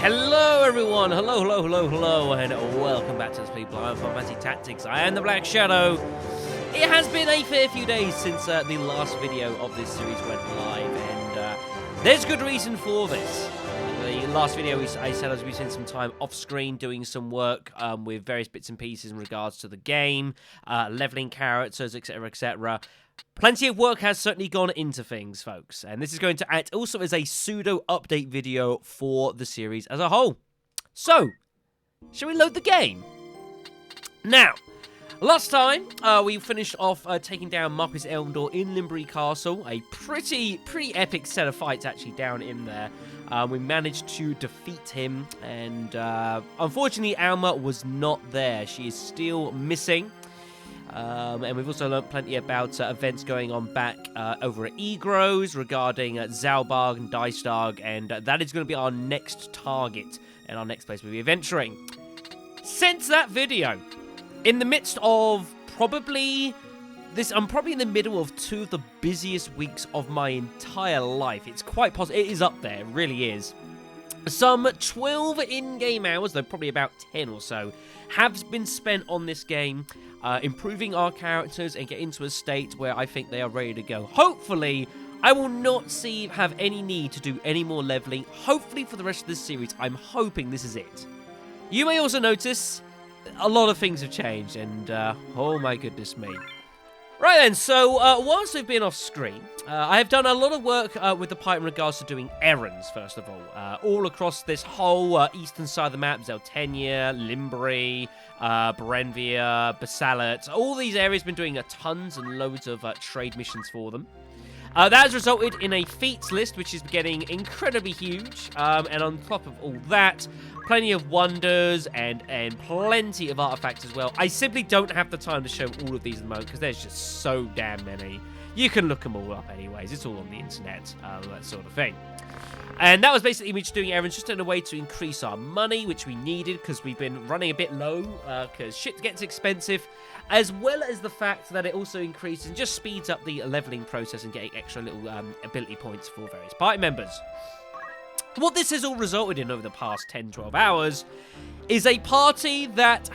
Hello everyone, hello, and welcome back to Let's Play Blind Fantasy Tactics. I am the Black Shadow. It has been a fair few days since the last video of this series went live, and there's good reason for this. The last video I said I was spending some time off screen doing some work with various bits and pieces in regards to the game, leveling characters, etc, etc. Plenty of work has certainly gone into things, folks, and this is going to act also as a pseudo-update video for the series as a whole. So, shall we load the game? Now, last time, we finished off taking down Marquis Elmdor in Limbury Castle, a pretty epic set of fights actually down in there. We managed to defeat him, and unfortunately Alma was not there. She is still missing. And we've also learned plenty about events going on back over at Egros regarding Zalbarg and Dicedog, and that is going to be our next target and our next place we'll be adventuring. Since that video, in the midst of I'm probably in the middle of two of the busiest weeks of my entire life. It's quite possible. It is up there. It really is. Some 12 in-game hours, though probably about 10 or so, have been spent on this game, improving our characters and getting to a state where I think they are ready to go. Hopefully, I will not have any need to do any more leveling. Hopefully, for the rest of this series, I'm hoping this is it. You may also notice a lot of things have changed, and oh my goodness me. Right then, so whilst we've been off screen, I have done a lot of work with the pipe in regards to doing errands, first of all across this whole eastern side of the map, Zeltenia, Limbury, Berenvia, Basalat. All these areas have been doing tons and loads of trade missions for them. That has resulted in a feats list, which is getting incredibly huge, and on top of all that, plenty of wonders and plenty of artifacts as well. I simply don't have the time to show all of these at the moment because there's just so damn many. You can look them all up anyways. It's all on the internet, that sort of thing. And that was basically me just doing errands just in a way to increase our money, which we needed because we've been running a bit low because shit gets expensive, as well as the fact that it also increases and just speeds up the leveling process and getting extra little ability points for various party members. What this has all resulted in over the past 10-12 hours is a party that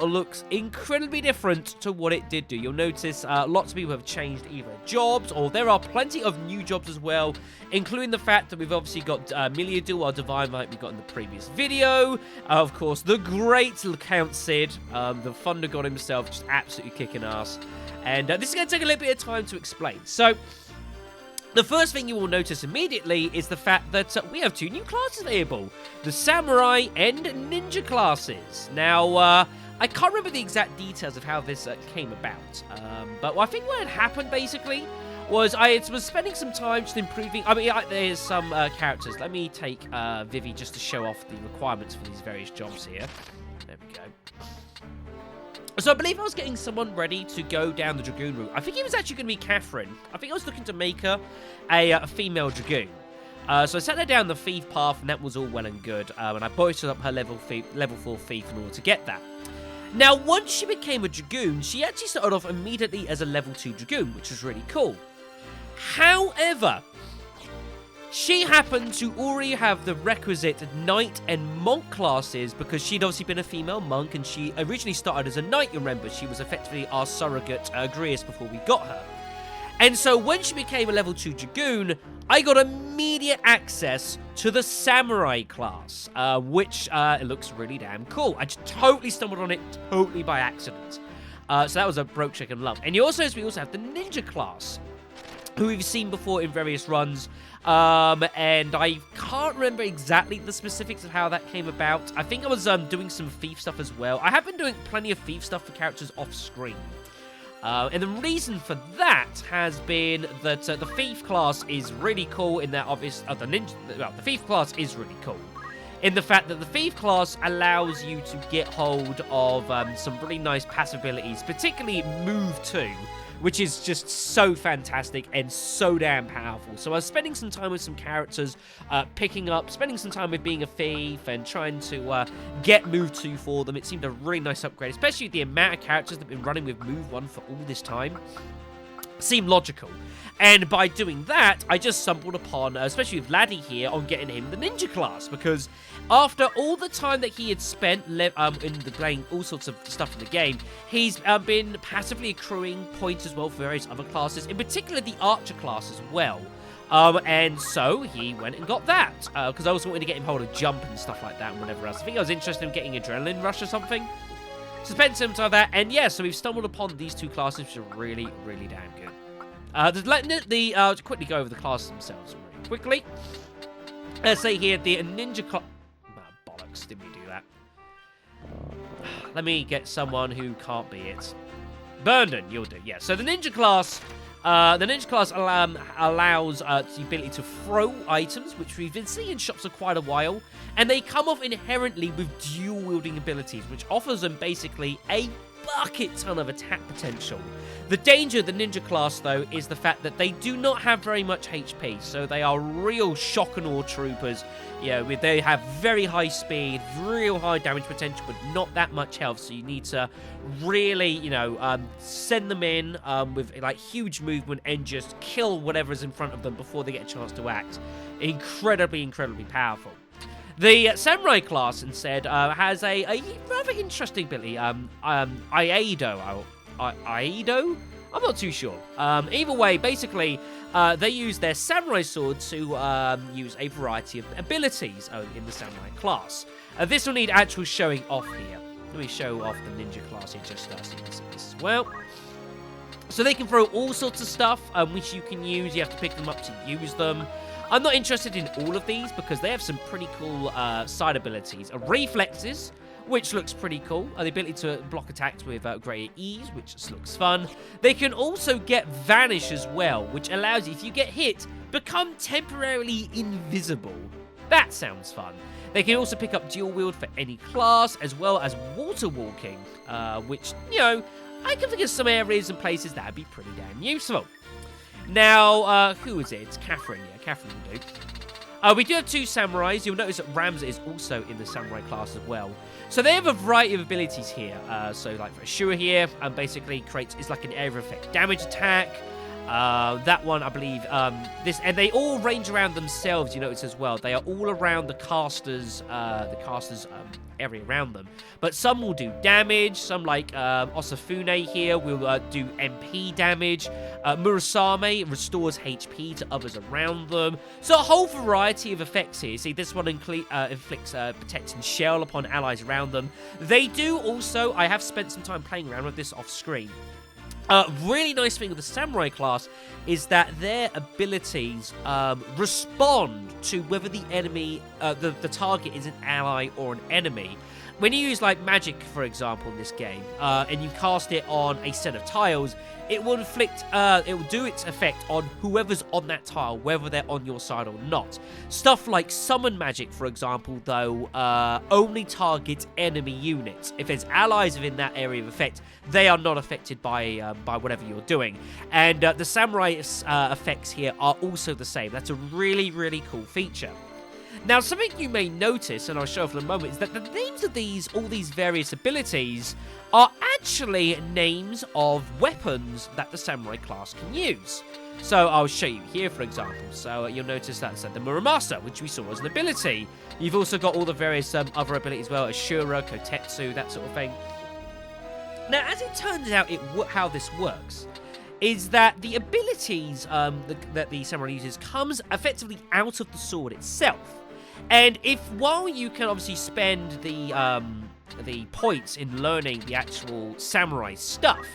looks incredibly different to what it did do. You'll notice lots of people have changed either jobs, or there are plenty of new jobs as well, including the fact that we've obviously got Miliadul, our Divine Knight we got in the previous video. Of course, the great Count Cid, the Thunder God himself, just absolutely kicking ass. And this is going to take a little bit of time to explain. So, the first thing you will notice immediately is the fact that we have two new classes available. The Samurai and Ninja classes. Now, I can't remember the exact details of how this came about. But I think what had happened, basically, was I was spending some time just improving. I mean, there's some characters. Let me take Vivi just to show off the requirements for these various jobs here. There we go. So I believe I was getting someone ready to go down the Dragoon route. I think it was actually going to be Catherine. I think I was looking to make her a female Dragoon. So I sent her down the thief path, and that was all well and good. And I boosted up her level 4 thief in order to get that. Now, once she became a Dragoon, she actually started off immediately as a level 2 Dragoon, which was really cool. However, she happened to already have the requisite Knight and Monk classes because she'd obviously been a female monk, and she originally started as a Knight, you remember. She was effectively our surrogate Grius before we got her. And so when she became a level 2 Dragoon, I got immediate access to the Samurai class, which it looks really damn cool. I just totally stumbled on it, totally by accident. So that was a broke chicken love. And we also have the Ninja class, who we've seen before in various runs. And I can't remember exactly the specifics of how that came about. I think I was doing some thief stuff as well. I have been doing plenty of thief stuff for characters off screen. And the reason for that has been that the thief class is really cool in that the thief class is really cool in the fact that the thief class allows you to get hold of some really nice passive abilities, particularly Move 2, which is just so fantastic and so damn powerful. So I was spending some time with some characters, spending some time with being a thief and trying to get Move 2 for them. It seemed a really nice upgrade, especially the amount of characters that have been running with Move 1 for all this time. seemed logical. And by doing that, I just stumbled upon, especially with Laddie here, on getting him the ninja class. Because after all the time that he had spent playing all sorts of stuff in the game, he's been passively accruing points as well for various other classes, in particular the archer class as well. And so he went and got that, because I also wanted to get him hold of jump and stuff like that and whatever else. I think I was interested in getting adrenaline rush or something. Suspense him to that, and yeah, so we've stumbled upon these two classes, which are really, really damn good. To quickly go over the classes themselves really quickly. Let's say here, the ninja class... Oh, bollocks, didn't we do that? Let me get someone who can't be it. Burnden, you'll do, yeah. So the ninja class... allows the ability to throw items, which we've been seeing in shops for quite a while, and they come off inherently with dual-wielding abilities, which offers them basically a bucket ton of attack potential. The danger of the ninja class, though, is the fact that they do not have very much HP, so they are real shock and awe troopers. You know, they have very high speed, real high damage potential, but not that much health, so you need to really, you know, send them in with, like, huge movement and just kill whatever's in front of them before they get a chance to act. Incredibly, incredibly powerful. The Samurai class, instead, has a rather interesting ability, Aido. Aido? I'm not too sure. Either way, basically, they use their samurai sword to use a variety of abilities in the samurai class. This will need actual showing off here. Let me show off the ninja class here just so you can see this as well. So they can throw all sorts of stuff, which you can use. You have to pick them up to use them. I'm not interested in all of these because they have some pretty cool side abilities. Reflexes, which looks pretty cool. The ability to block attacks with greater ease, which looks fun. They can also get Vanish as well, which allows you, if you get hit, become temporarily invisible. That sounds fun. They can also pick up Dual Wield for any class, as well as Water Walking, which, you know, I can think of some areas and places that would be pretty damn useful. Now, who is it? It's Catherine. Yeah, Catherine will do. We do have two samurais. You'll notice that Ramza is also in the samurai class as well. So they have a variety of abilities here. So like for Ashura here, basically is like an area effect damage attack. That one, I believe, and they all range around themselves, you notice as well. They are all around the caster's area around them. But some will do damage, some like Osafune here will do MP damage. Murasame restores HP to others around them. So a whole variety of effects here. See, this one inflicts Protecting Shell upon allies around them. They do also, I have spent some time playing around with this off screen. Really nice thing with the Samurai class is that their abilities respond to whether the enemy, the target is an ally or an enemy. When you use like magic, for example, in this game, and you cast it on a set of tiles, it will inflict, it will do its effect on whoever's on that tile, whether they're on your side or not. Stuff like summon magic, for example, though, only targets enemy units. If there's allies within that area of effect, they are not affected by whatever you're doing. And the samurai effects here are also the same. That's a really, really cool feature. Now, something you may notice, and I'll show off in a moment, is that the names of all these various abilities are actually names of weapons that the samurai class can use. So I'll show you here, for example. So you'll notice that's the Muramasa, which we saw as an ability. You've also got all the various other abilities as well, Ashura, Kotetsu, that sort of thing. Now, as it turns out, how this works is that the abilities that the samurai uses comes effectively out of the sword itself. And while you can obviously spend the points in learning the actual samurai stuff,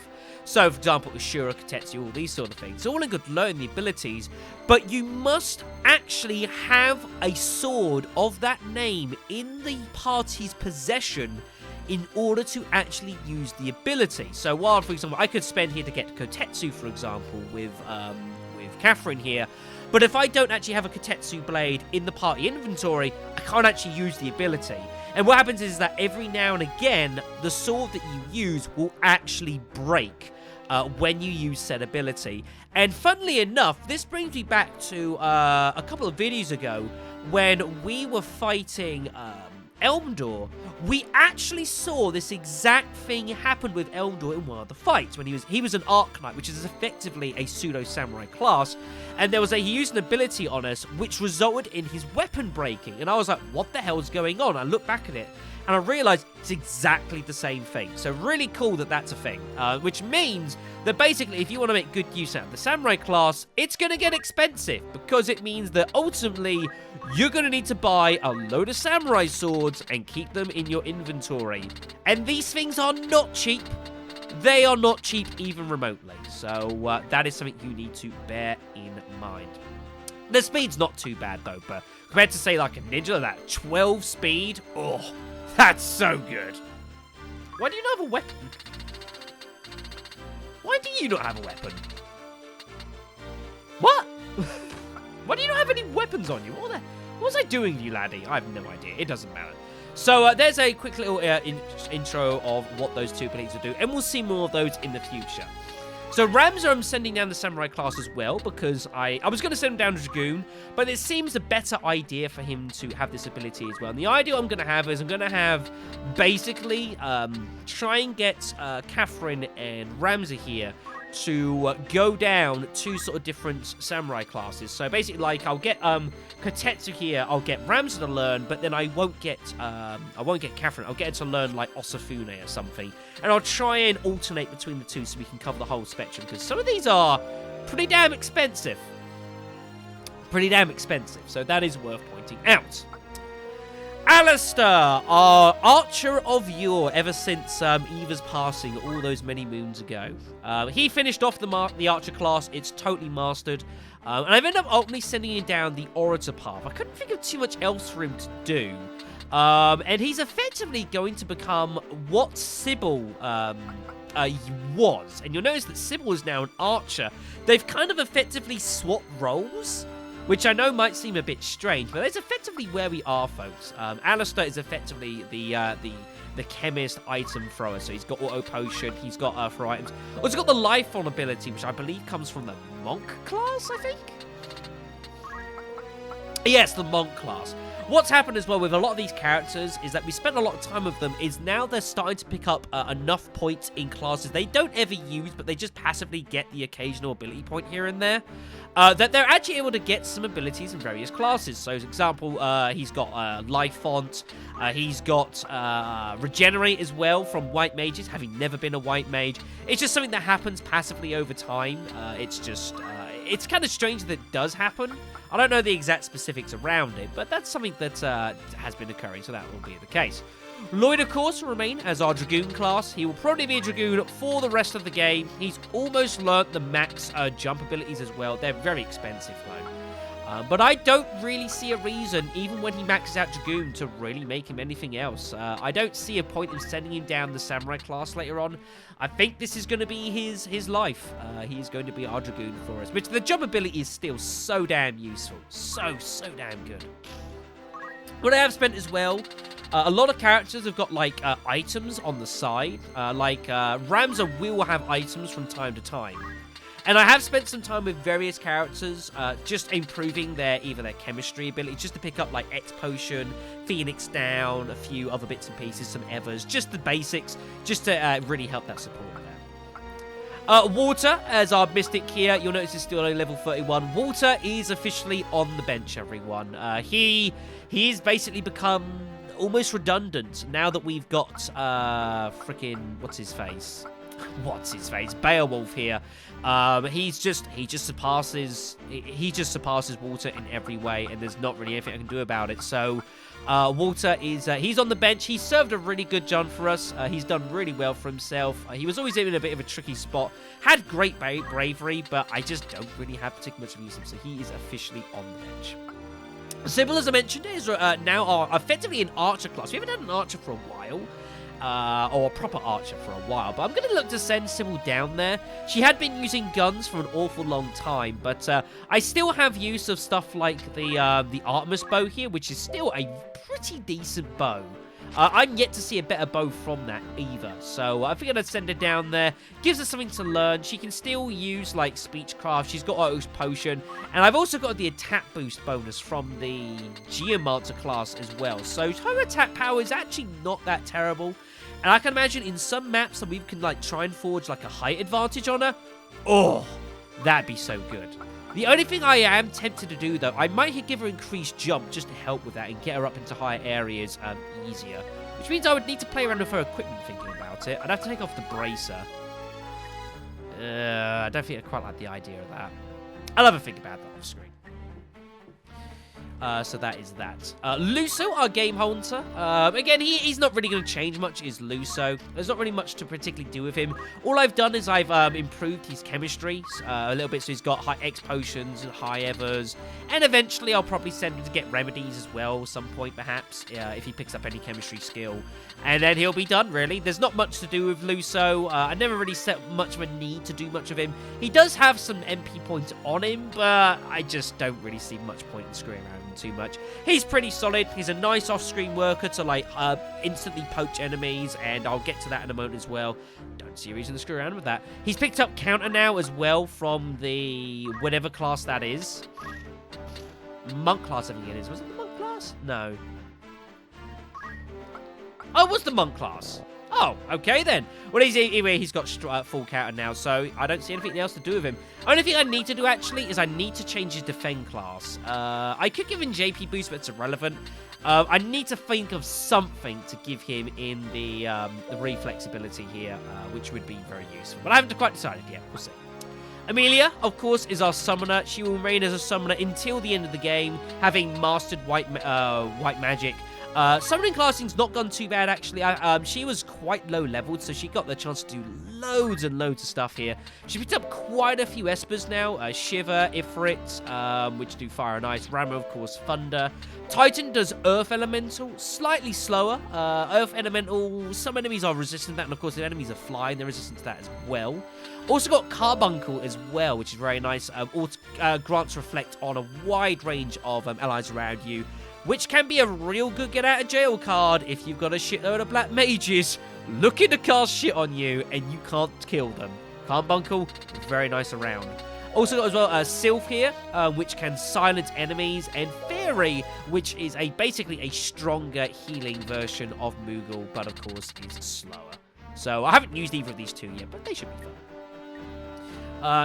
so for example, Ashura, Kotetsu, all these sort of things, it's all in good learning the abilities, but you must actually have a sword of that name in the party's possession in order to actually use the ability. So while, for example, I could spend here to get Kotetsu, for example, with Catherine here, but if I don't actually have a Kotetsu blade in the party inventory, I can't actually use the ability. And what happens is that every now and again, the sword that you use will actually break when you use said ability. And funnily enough, this brings me back to a couple of videos ago when we were fighting Elmdor, we actually saw this exact thing happen with Elmdor in one of the fights when he was an Arc Knight, which is effectively a pseudo samurai class, and he used an ability on us which resulted in his weapon breaking, and I was like, what the hell's going on? I looked back at it and I realized it's exactly the same thing. So really cool that that's a thing, which means that basically if you want to make good use out of the samurai class, it's going to get expensive, because it means that ultimately you're going to need to buy a load of samurai swords and keep them in your inventory. And these things are not cheap. They are not cheap even remotely. So that is something you need to bear in mind. The speed's not too bad though, but compared to say like a ninja, that 12 speed, oh, that's so good. Why do you not have a weapon? Why do you not have a weapon? What? Why do you not have any weapons on you? What was I doing to you, laddie? I have no idea. It doesn't matter. So there's a quick little intro of what those two abilities will do, and we'll see more of those in the future. So Ramza, I'm sending down the Samurai class as well, because I was going to send him down to Dragoon, but it seems a better idea for him to have this ability as well. And the idea I'm going to have is I'm going to have basically try and get Catherine and Ramza here to go down two sort of different samurai classes. So basically, like, I'll get Kotetsu here, I'll get Ramza to learn, but then I won't get Catherine. I'll get her to learn like Osafune or something, and I'll try and alternate between the two so we can cover the whole spectrum, because some of these are pretty damn expensive. So that is worth pointing out. Alistair, our Archer of Yore, ever since Eva's passing all those many moons ago. He finished off the Archer class. It's totally mastered. And I've ended up ultimately sending him down the Orator path. I couldn't think of too much else for him to do. And he's effectively going to become what Sybil was. And you'll notice that Sybil is now an Archer. They've kind of effectively swapped roles, which I know might seem a bit strange, but that's effectively where we are, folks. Alistair is effectively the chemist item thrower, so he's got auto potion, he's got throw items. Oh, he's got the life on ability, which I believe comes from the monk class, I think? Yes, the monk class. What's happened as well with a lot of these characters is that we spent a lot of time with them, is now they're starting to pick up enough points in classes they don't ever use, but they just passively get the occasional ability point here and there, that they're actually able to get some abilities in various classes. So, for example, he's got Life Font, he's got Regenerate as well from White Mages, having never been a White Mage. It's just something that happens passively over time. It's kind of strange that it does happen. I don't know the exact specifics around it, but that's something that has been occurring, so that will be the case. Lloyd, of course, will remain as our Dragoon class. He will probably be a Dragoon for the rest of the game. He's almost learnt the max jump abilities as well. They're very expensive, though. But I don't really see a reason, even when he maxes out Dragoon, to really make him anything else. I don't see a point in sending him down the Samurai class later on. I think this is going to be his life. He's going to be our Dragoon for us, which the jump ability is still so damn useful. So damn good. What I have spent as well, a lot of characters have got, like, items on the side. Ramza will have items from time to time. And I have spent some time with various characters, just improving either their chemistry ability, just to pick up, like, X Potion, Phoenix Down, a few other bits and pieces, some Evers, just the basics, just to really help that support there. Walter, as our Mystic here, you'll notice is still only level 31. Walter is officially on the bench, everyone. He's basically become almost redundant now that we've got, what's his face, Beowulf here. He just surpasses Walter in every way, and there's not really anything I can do about it. So Walter is he's on the bench. He served a really good jump for us. He's done really well for himself. He was always in a bit of a tricky spot. Had great bravery, but I just don't really have particularly much use of him. So he is officially on the bench. Sybil, as I mentioned, is now effectively an Archer class. We haven't had an Archer for a while. Or a proper Archer for a while, but I'm going to look to send Sybil down there. She had been using guns for an awful long time, but I still have use of stuff like the Artemis bow here, which is still a pretty decent bow. I'm yet to see a better bow from that either. So I think I'd send her down there. Gives her something to learn. She can still use, like, Speechcraft. She's got Auto's Potion. And I've also got the attack boost bonus from the Geomancer class as well. So her attack power is actually not that terrible. And I can imagine in some maps that we can, like, try and forge, like, a height advantage on her. Oh, that'd be so good. The only thing I am tempted to do, though, I might give her increased jump just to help with that and get her up into higher areas easier. Which means I would need to play around with her equipment thinking about it. I'd have to take off the bracer. I don't think I quite like the idea of that. I'll have a think about that off screen. So that is that. Luso, our game hunter. Again, he's not really going to change much, is Luso. There's not really much to particularly do with him. All I've done is I've improved his chemistry a little bit, so he's got high X potions and high evers. And eventually I'll probably send him to get remedies as well, some point perhaps, if he picks up any chemistry skill. And then he'll be done, really. There's not much to do with Luso. I never really set much of a need to do much of him. He does have some MP points on him, but I just don't really see much point in screwing around too much. He's pretty solid. He's a nice off-screen worker to, like, instantly poach enemies, and I'll get to that in a moment as well. Don't see a reason to screw around with that. He's picked up counter now as well from the whatever class that is. Monk class, I think it is. Was it the monk class? No. Oh, it was the monk class. Oh, okay then. Well, he's got full counter now, so I don't see anything else to do with him. Only thing I need to do, actually, is I need to change his defend class. I could give him JP boost, but it's irrelevant. I need to think of something to give him in the reflex ability here, which would be very useful. But I haven't quite decided yet. We'll see. Amelia, of course, is our summoner. She will remain as a summoner until the end of the game, having mastered white magic. Summoning classing's not gone too bad, actually. She was quite low leveled, so she got the chance to do loads and loads of stuff here. She picked up quite a few Espers now. Shiver, Ifrit, which do Fire and Ice. Rama, of course, Thunder. Titan does Earth Elemental, slightly slower. Earth Elemental, some enemies are resistant to that, and of course, if enemies are flying, they're resistant to that as well. Also got Carbuncle as well, which is very nice. Grants Reflect on a wide range of allies around you, which can be a real good get-out-of-jail card if you've got a shitload of black mages looking to cast shit on you and you can't kill them. Carbuncle, very nice around. Also got as well Sylph here, which can silence enemies, and Fairy, which is basically a stronger healing version of Moogle, but of course is slower. So I haven't used either of these two yet, but they should be fun.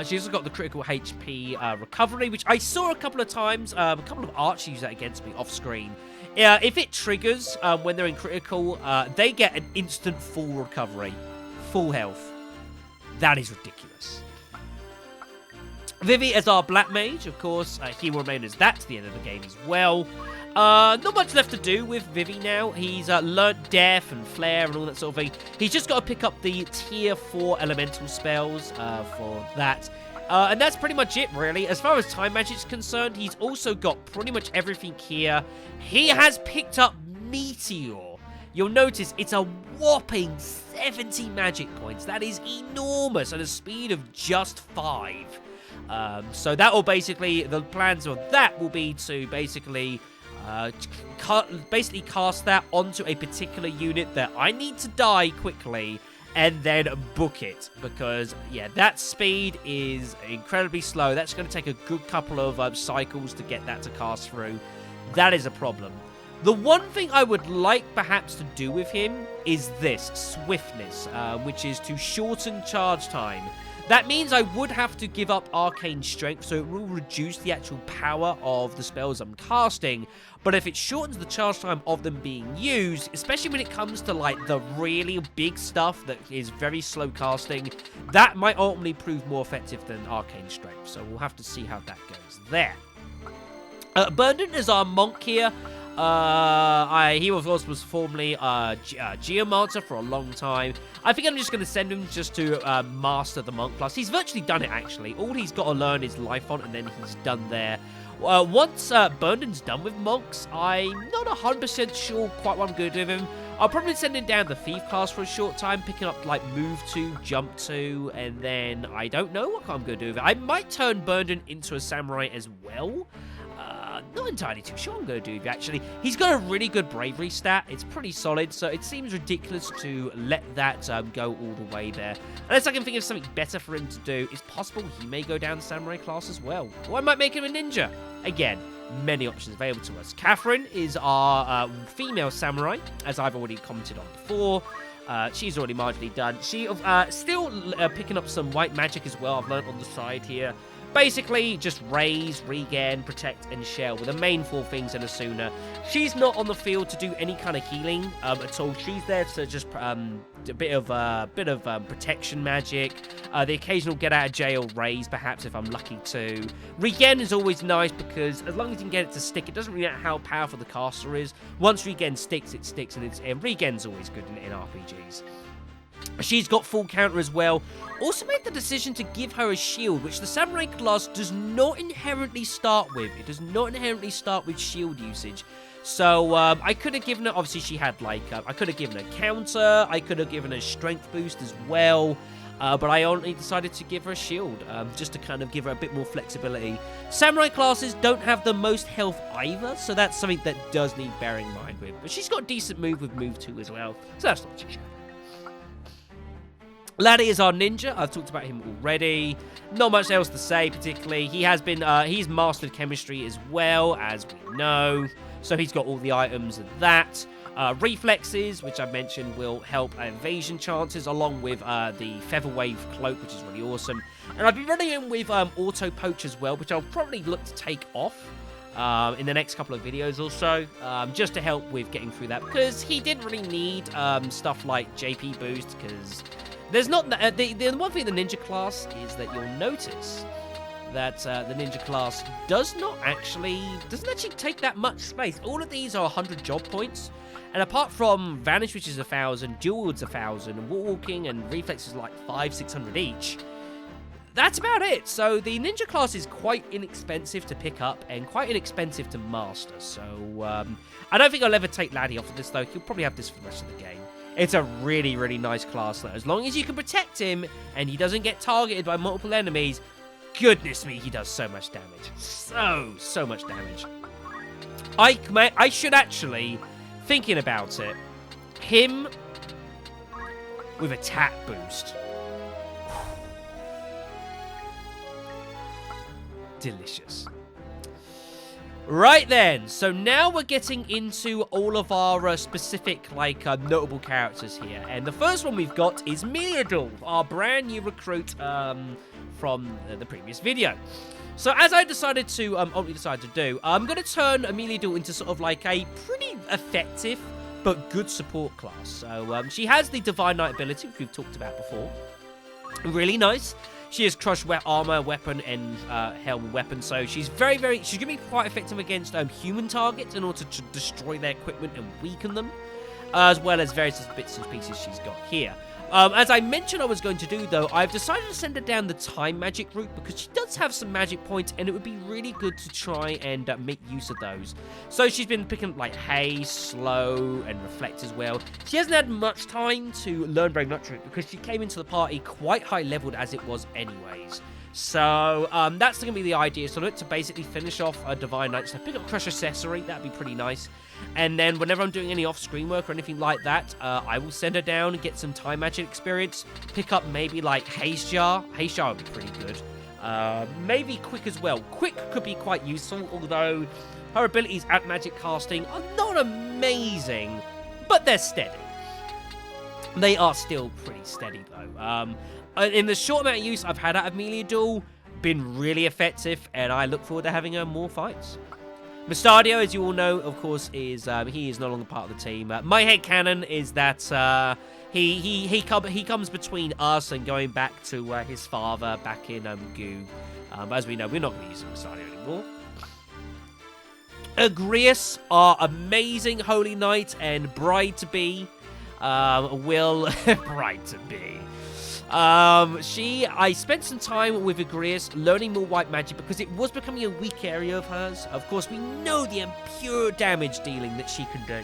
She's also got the critical HP recovery, which I saw a couple of times. A couple of archers use that against me off screen. If it triggers when they're in critical, they get an instant full recovery. Full health. That is ridiculous. Vivi as our black mage, of course. He will remain as that to the end of the game as well. Not much left to do with Vivi now. He's learnt Death and Flare and all that sort of thing. He's just got to pick up the tier 4 elemental spells for that. And that's pretty much it, really. As far as time magic's concerned, he's also got pretty much everything here. He has picked up Meteor. You'll notice it's a whopping 70 magic points. That is enormous at a speed of just 5. So that will basically, the plans of that will be to basically cast that onto a particular unit that I need to die quickly and then book it, because yeah, that speed is incredibly slow. That's going to take a good couple of cycles to get that to cast through. That is a problem. The one thing I would like perhaps to do with him is this, Swiftness, which is to shorten charge time. That means I would have to give up Arcane Strength, so it will reduce the actual power of the spells I'm casting. But if it shortens the charge time of them being used, especially when it comes to, like, the really big stuff that is very slow casting, that might ultimately prove more effective than Arcane Strength. So we'll have to see how that goes there. Burnton is our monk here. He of course was formerly Geomancer for a long time. I think I'm just going to send him just to master the monk class. He's virtually done it, actually. All he's got to learn is Life Font, and then he's done there. Once Burnden's done with monks, I'm not 100% sure quite what I'm going to do with him. I'll probably send him down the Thief class for a short time, picking up, like, Move 2, Jump 2, and then I don't know what I'm going to do with it. I might turn Burnden into a Samurai as well. not entirely too sure I'm going to do, actually. He's got a really good bravery stat. It's pretty solid, so it seems ridiculous to let that go all the way there. Unless I can think of something better for him to do, it's possible he may go down the samurai class as well. Or I might make him a ninja. Again, many options available to us. Catherine is our female samurai, as I've already commented on before. She's already marginally done. She still picking up some white magic as well. I've learned on the side here. Basically, just raise, regen, protect, and shell were the main 4 things in Asuna. She's not on the field to do any kind of healing at all. She's there to just a bit of protection magic, the occasional get out of jail raise, perhaps if I'm lucky to. Regen is always nice because as long as you can get it to stick, it doesn't really matter how powerful the caster is. Once regen sticks, it sticks, and regen's always good in RPGs. She's got full counter as well. Also made the decision to give her a shield, which the samurai class does not inherently start with. It does not inherently start with shield usage. So I could have given her, obviously she had like, I could have given her counter, I could have given her strength boost as well. But I only decided to give her a shield, just to kind of give her a bit more flexibility. Samurai classes don't have the most health either, so that's something that does need bearing in mind with. But she's got a decent move with move 2 as well, so that's not too shabby. Laddie is our ninja. I've talked about him already. Not much else to say, particularly. He has been, he's mastered chemistry as well, as we know. So he's got all the items of that. Reflexes, which I mentioned, will help evasion chances, along with the Feather Wave Cloak, which is really awesome. And I've been running him with Auto Poach as well, which I'll probably look to take off in the next couple of videos or so, just to help with getting through that. Because he didn't really need stuff like JP Boost, because... there's not the one thing the ninja class is that you'll notice that the ninja class doesn't actually take that much space. All of these are 100 job points, and apart from Vanish, which is 1,000, Dual Wield's 1,000, and Walking and Reflex is like 500-600 each. That's about it. So the ninja class is quite inexpensive to pick up and quite inexpensive to master. So I don't think I'll ever take Laddie off of this though. He'll probably have this for the rest of the game. It's a really, really nice class, though. As long as you can protect him and he doesn't get targeted by multiple enemies, goodness me, he does so much damage. So much damage. I should actually, thinking about it, him with attack boost. Delicious. Right then, so now we're getting into all of our specific, notable characters here. And the first one we've got is Meliadul, our brand new recruit from the previous video. So as I decided to, do, I'm going to turn Meliadul into sort of like a pretty effective but good support class. So she has the Divine Knight ability, which we've talked about before. Really nice. She has crushed armor, weapon, and helm weapon, so she's she's going to be quite effective against human targets in order to destroy their equipment and weaken them, as well as various bits and pieces she's got here. As I mentioned I was going to do, though, I've decided to send her down the time magic route because she does have some magic points, and it would be really good to try and make use of those. So she's been picking up, like, Haze, Slow, and Reflect as well. She hasn't had much time to learn very much of it because she came into the party quite high-leveled as it was anyways. So, that's going to be the idea. So, to basically finish off a Divine Knight, so pick up Crush Accessory, that'd be pretty nice. And then whenever I'm doing any off-screen work or anything like that, I will send her down and get some time magic experience. Pick up maybe like Haze Jar. Haze Jar would be pretty good. Maybe Quick as well. Quick could be quite useful, although her abilities at magic casting are not amazing, but they're steady. They are still pretty steady, though. In the short amount of use I've had out of Meliadul, been really effective, and I look forward to having her more fights. Mustadio, as you all know, of course, is he is no longer part of the team. My headcanon is that he comes between us and going back to his father back in Goo. As we know, we're not going to use Mustadio anymore. Agrias, our amazing Holy Knight and bride-to-be, bride-to-be. I spent some time with Agrias learning more white magic because it was becoming a weak area of hers. Of course, we know the pure damage dealing that she can do.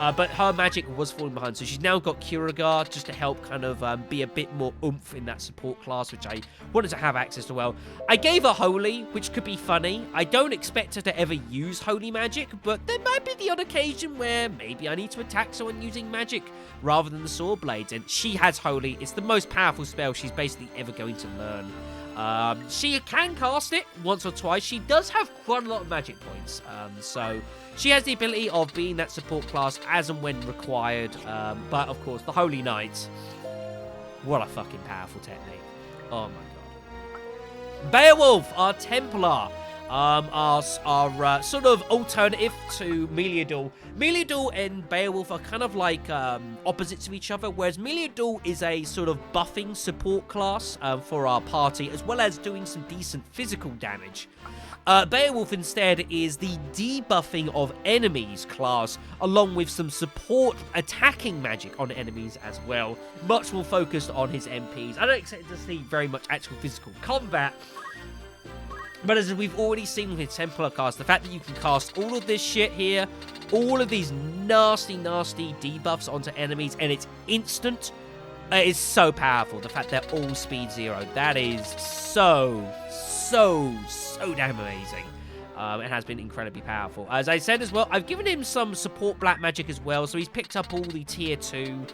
But her magic was falling behind, so she's now got Curagar just to help kind of be a bit more oomph in that support class, which I wanted to have access to well. I gave her Holy, which could be funny. I don't expect her to ever use Holy magic, but there might be the odd occasion where maybe I need to attack someone using magic rather than the Sword Blades, and she has Holy. It's the most powerful spell she's basically ever going to learn. She can cast it once or twice. She does have quite a lot of magic points, so she has the ability of being that support class as and when required, but of course, the Holy Knight, what a fucking powerful technique. Oh my god. Beowulf, our Templar, our sort of alternative to Meliador. Meliador and Beowulf are kind of like opposites of each other, whereas Meliador is a sort of buffing support class for our party, as well as doing some decent physical damage. Beowulf instead is the debuffing of enemies class, along with some support attacking magic on enemies as well. Much more focused on his MPs. I don't expect to see very much actual physical combat, but as we've already seen with his Templar cast, the fact that you can cast all of this shit here, all of these nasty, nasty debuffs onto enemies, and it's instant, is so powerful. The fact they're all speed 0, that is so damn amazing. It has been incredibly powerful. As I said as well, I've given him some support black magic as well, so he's picked up all the tier 2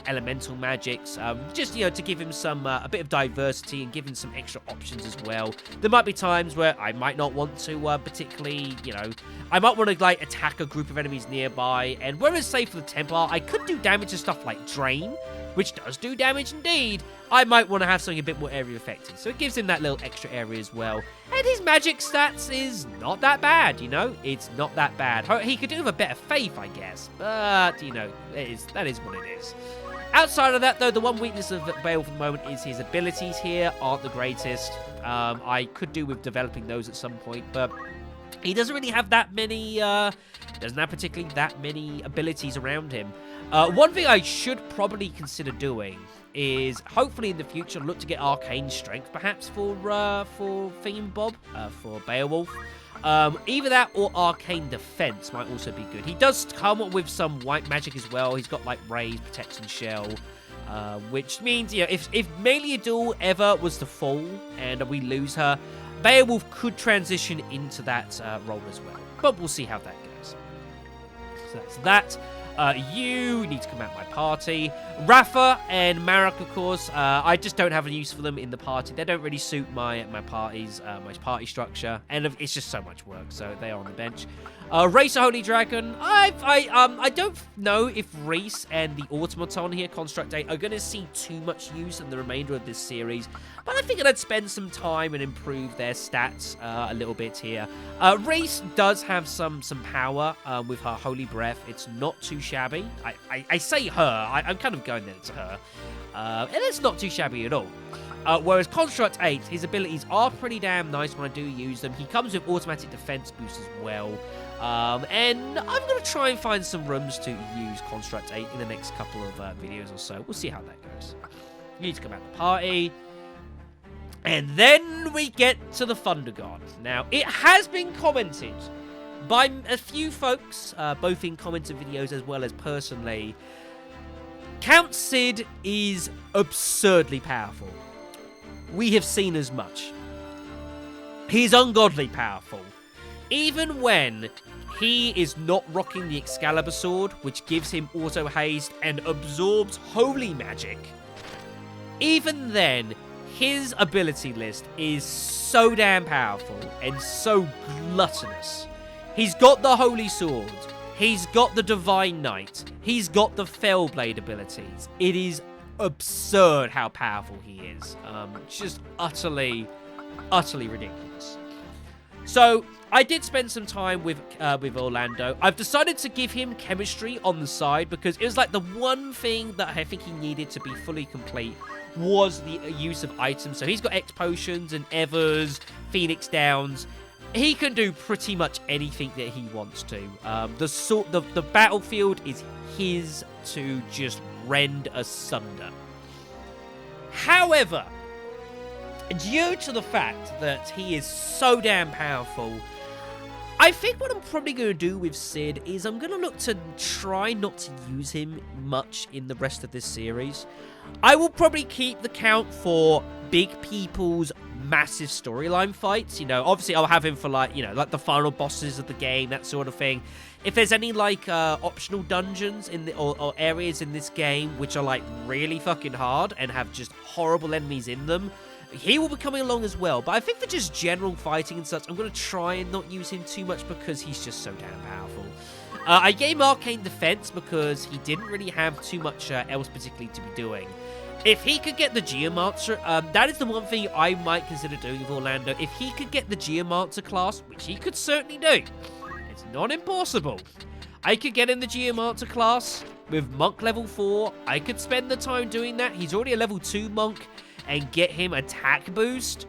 elemental magics, just, you know, to give him some, a bit of diversity and give him some extra options as well. There might be times where I might not want to particularly, you know, I might want to, like, attack a group of enemies nearby, and whereas, say, for the Templar, I could do damage to stuff like Drain, which does do damage indeed, I might want to have something a bit more area effective. So it gives him that little extra area as well. And his magic stats is not that bad, you know? It's not that bad. He could do with a better faith, I guess. But, you know, that is what it is. Outside of that, though, the one weakness of Beowulf at the moment is his abilities here aren't the greatest. I could do with developing those at some point, but he doesn't really have that many, doesn't have particularly that many abilities around him. One thing I should probably consider doing is hopefully in the future look to get Arcane Strength perhaps for Thingamabob, for Beowulf. Either that or Arcane Defense might also be good. He does come with some white magic as well. He's got like Raise, Protection Shell, which means, you know, if Meliador ever was to fall and we lose her, Beowulf could transition into that role as well. But we'll see how that goes. So that's that. You need to come out of my party. Rafa and Marek, of course, I just don't have a use for them in the party. They don't really suit my party structure, and it's just so much work, so they are on the bench. Racer Holy Dragon, I don't know if Reese and the Automaton here, Construct 8, are going to see too much use in the remainder of this series, but I figured I'd spend some time and improve their stats a little bit here. Reese does have some power with her Holy Breath. It's not too shabby. I say her, I'm kind of going there to her, and it's not too shabby at all. Whereas Construct 8, his abilities are pretty damn nice when I do use them. He comes with automatic defense boost as well. And I'm going to try and find some rooms to use Construct 8 in the next couple of videos or so. We'll see how that goes. You need to come out of the party. And then we get to the Thunder God. Now, it has been commented by a few folks, both in commented videos as well as personally. Count Cid is absurdly powerful. We have seen as much. He's ungodly powerful. Even when he is not rocking the Excalibur sword, which gives him auto haste and absorbs holy magic, even then, his ability list is so damn powerful and so gluttonous. He's got the Holy Sword. He's got the Divine Knight. He's got the Fellblade abilities. It is absurd how powerful he is. Just utterly ridiculous. So, I did spend some time with Orlando. I've decided to give him chemistry on the side because it was like the one thing that I think he needed to be fully complete was the use of items. So he's got X potions and Evers, Phoenix Downs. He can do pretty much anything that he wants to. The battlefield is his to just rend asunder. However, due to the fact that he is so damn powerful, I think what I'm probably going to do with Sid is I'm going to look to try not to use him much in the rest of this series. I will probably keep the count for big people's massive storyline fights. You know, obviously I'll have him for like, you know, like the final bosses of the game, that sort of thing. If there's any like optional dungeons in the or areas in this game which are like really fucking hard and have just horrible enemies in them, he will be coming along as well. But I think for just general fighting and such, I'm going to try and not use him too much because he's just so damn powerful. I gave him Arcane Defense because he didn't really have too much else particularly to be doing. If he could get the Geomancer, that is the one thing I might consider doing with Orlando. If he could get the Geomancer class, which he could certainly do, it's not impossible. I could get in the Geomancer class with Monk level 4. I could spend the time doing that. He's already a level 2 Monk. And get him attack boost.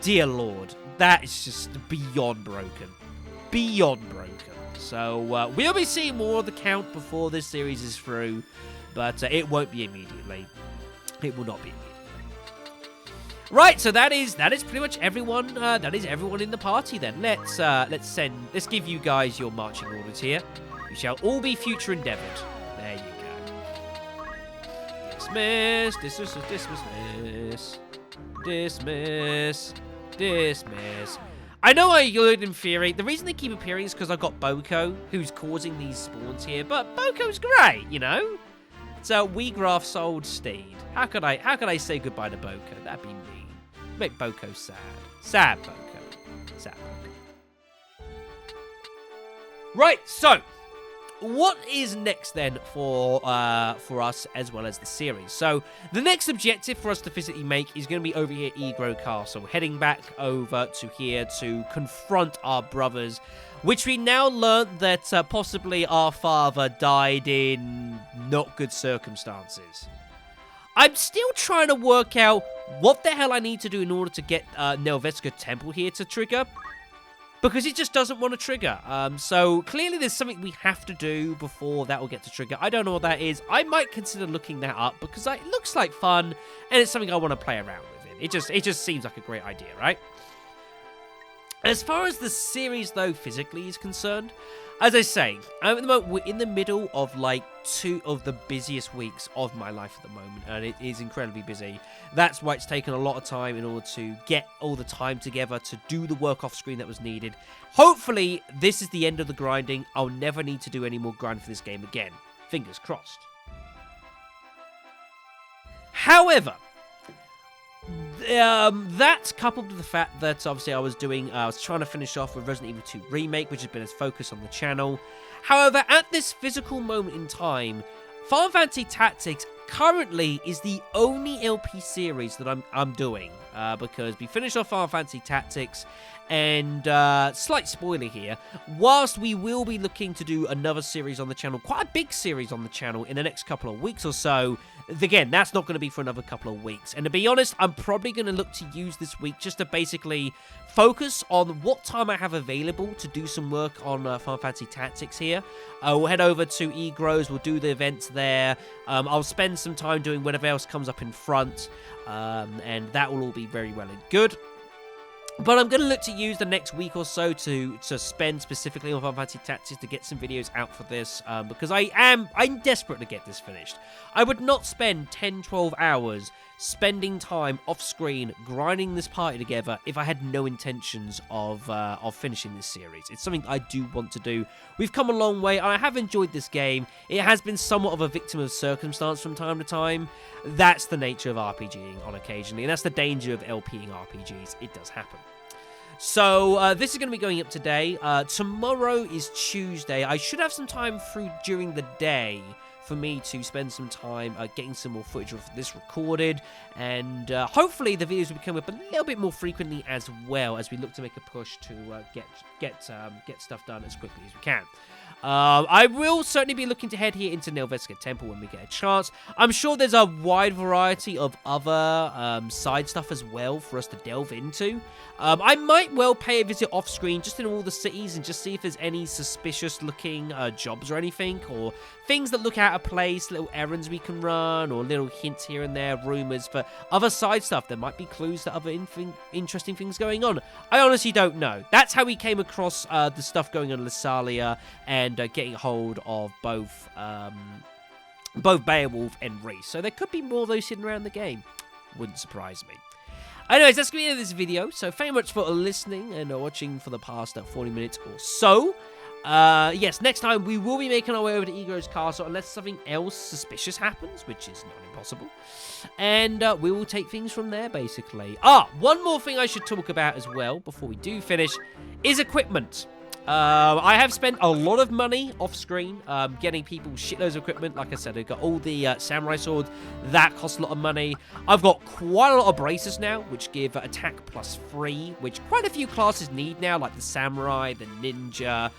Dear Lord, that is just beyond broken. Beyond broken. So, we'll be seeing more of the count before this series is through. But it won't be immediately. It will not be immediately. Right, so that is pretty much everyone. That is everyone in the party then. Let's give you guys your marching orders here. You shall all be future endeavored. There you go. Dismiss. I know I would infuriate. The reason they keep appearing is because I've got Boko, who's causing these spawns here. But Boko's great, you know? So, Weegraph sold Steed. How could I say goodbye to Boko? That'd be mean. Make Boko sad. Sad Boko. Sad Boko. Right, so what is next then for us as well as the series? So the next objective for us to physically make is going to be over here at Egro Castle, heading back over to here to confront our brothers, which we now learnt that possibly our father died in not good circumstances. I'm still trying to work out what the hell I need to do in order to get Nelvetska Temple here to trigger, because it just doesn't want to trigger. So clearly there's something we have to do before that will get to trigger. I don't know what that is. I might consider looking that up because it looks like fun and it's something I want to play around with. It just seems like a great idea, right? As far as the series, though, physically is concerned, as I say, at the moment, we're in the middle of, like, 2 of the busiest weeks of my life at the moment, and it is incredibly busy. That's why it's taken a lot of time in order to get all the time together to do the work off screen that was needed. Hopefully, this is the end of the grinding. I'll never need to do any more grind for this game again. Fingers crossed. However, that's coupled with the fact that obviously I was trying to finish off with Resident Evil 2 Remake, which has been its focus on the channel. However, at this physical moment in time, Final Fantasy Tactics currently is the only LP series that I'm doing, because we finished off Final Fantasy Tactics, and slight spoiler here, whilst we will be looking to do another series on the channel, quite a big series on the channel in the next couple of weeks or so, again, that's not going to be for another couple of weeks. And to be honest, I'm probably going to look to use this week just to basically focus on what time I have available to do some work on Final Fantasy Tactics here. We'll head over to Egros, we'll do the events there. I'll spend some time doing whatever else comes up in front, and that will all be very well and good. But I'm going to look to use the next week or so to spend specifically on Final Fantasy Tactics to get some videos out for this, because I'm desperate to get this finished. I would not spend 10-12 hours spending time off screen grinding this party together if I had no intentions of finishing this series. It's something I do want to do. We've come a long way, and I have enjoyed this game. It has been somewhat of a victim of circumstance from time to time. That's the nature of RPGing on occasionally, and that's the danger of LPing RPGs. It does happen. So, this is going to be going up today. Tomorrow is Tuesday. I should have some time through during the day for me to spend some time getting some more footage of this recorded, and hopefully the videos will become up a little bit more frequently as well as we look to make a push to get stuff done as quickly as we can. I will certainly be looking to head here into Nelvetska Temple when we get a chance. I'm sure there's a wide variety of other side stuff as well for us to delve into. I might well pay a visit off-screen just in all the cities and just see if there's any suspicious-looking jobs or anything, or things that look out about a place, little errands we can run, or little hints here and there, rumors for other side stuff. There might be clues to other interesting things going on. I honestly don't know. That's how we came across the stuff going on in Lysalia and getting hold of both Beowulf and Reese. So there could be more of those hidden around the game. Wouldn't surprise me. Anyways, that's going to be the end of this video. So thank you much for listening and watching for the past 40 minutes or so. Yes, next time we will be making our way over to Ego's castle unless something else suspicious happens, which is not impossible. And we will take things from there, basically. One more thing I should talk about as well before we do finish is equipment. I have spent a lot of money off screen getting people shitloads of equipment. Like I said, I've got all the samurai swords. That costs a lot of money. I've got quite a lot of braces now, which give attack +3, which quite a few classes need now, like the samurai, the ninja,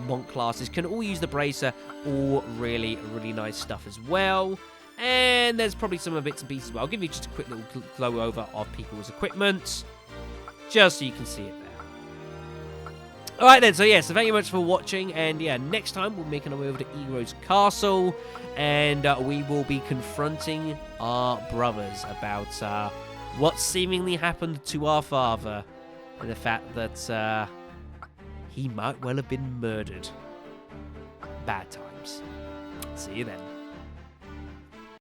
monk classes can all use the bracer. All really, really nice stuff as well. And there's probably some bits and pieces as well. I'll give you just a quick little glow over of people's equipment, just so you can see it there. Alright then, so yeah, so thank you much for watching, and yeah, next time we'll be making our way over to Ego's castle, and we will be confronting our brothers about what seemingly happened to our father, and the fact that he might well have been murdered. Bad times. See you then.